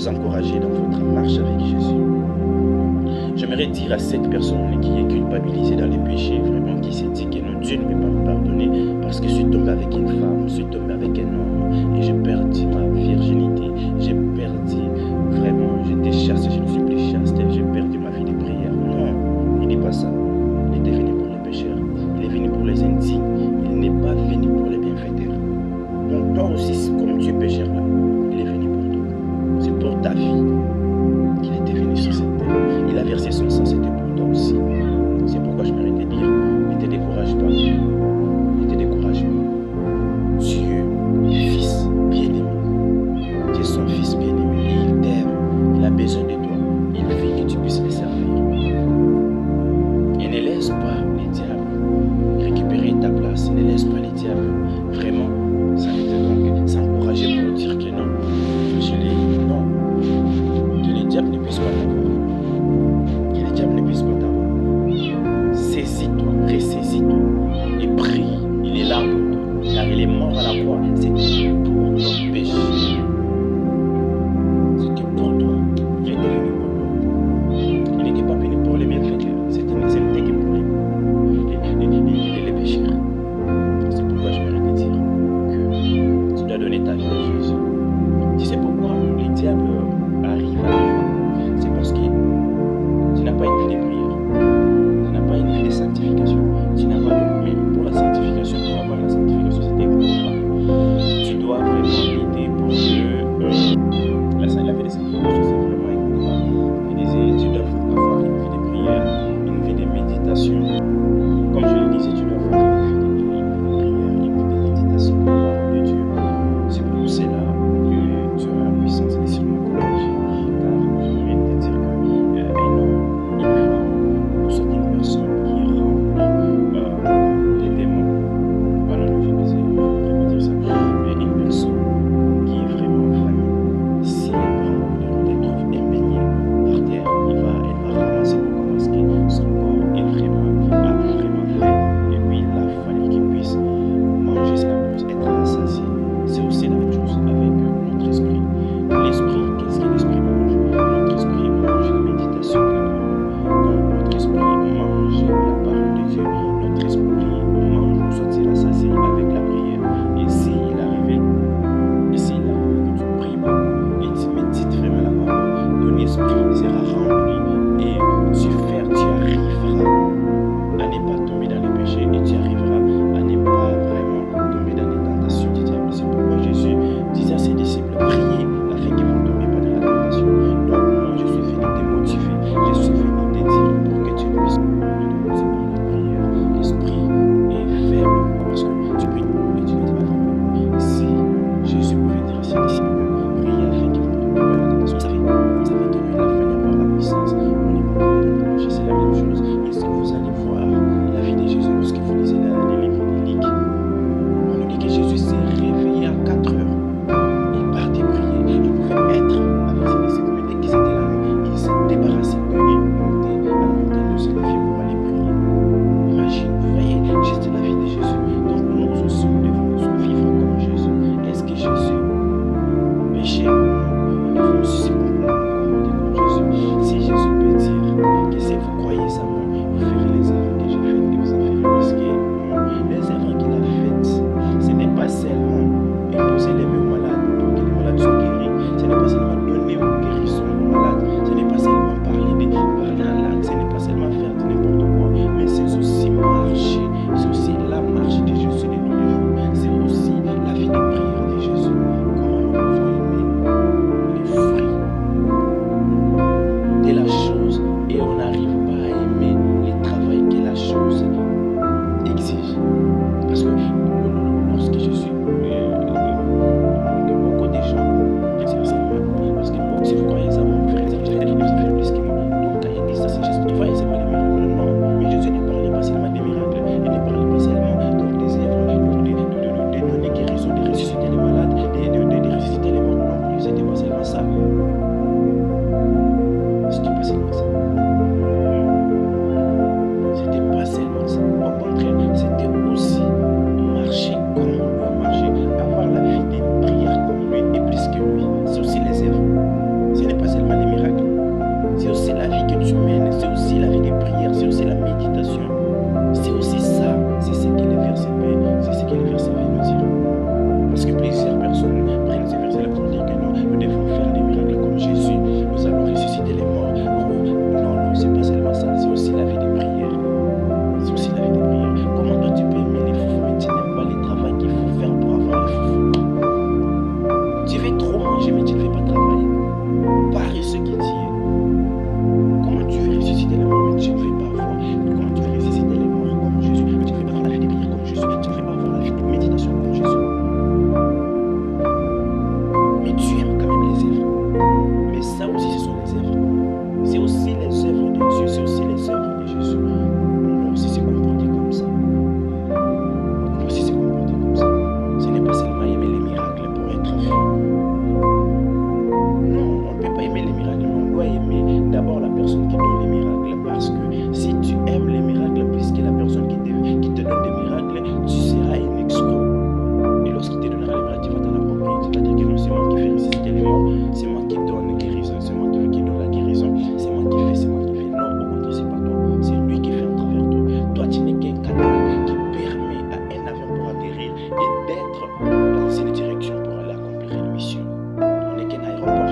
vous encourager dans votre marche avec Jésus. J'aimerais dire à cette personne qui est culpabilisée dans les péchés, vraiment qui s'est dit que non, Dieu ne peut pas me pardonner parce que je suis tombé avec une femme, je suis tombé avec un homme et j'ai perdu ma virginité, j'ai perdu vraiment, j'étais chaste, je ne suis plus chaste, j'ai perdu ma vie de prière. Non, il n'est pas ça. Il était venu pour les pécheurs, il est venu pour les indignes, il n'est pas venu pour les bienfaiteurs. Donc toi aussi, comme tu es pécheur là, il est venu pour toi. C'est pour ta vie qu'il était venu sur cette terre. Il a versé son sang, c'était pour toi aussi. C'est pourquoi je mérite de dire, ne te décourage pas. Ne te décourage pas. Dieu, Fils bien-aimé. Tu es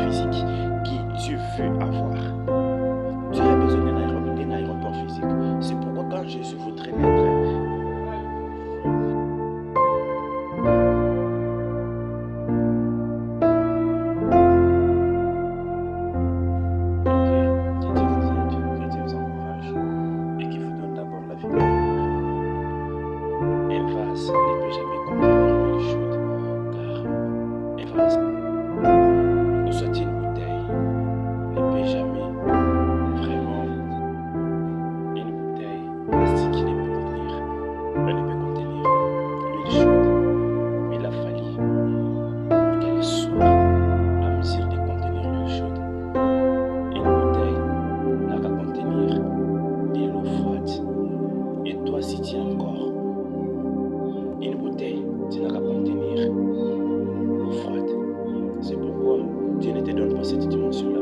physique que Dieu veut avoir. Dieu a besoin d'un aéroport physique. C'est pourquoi quand Jésus voudrait naître, Dieu ne te donne pas cette dimension.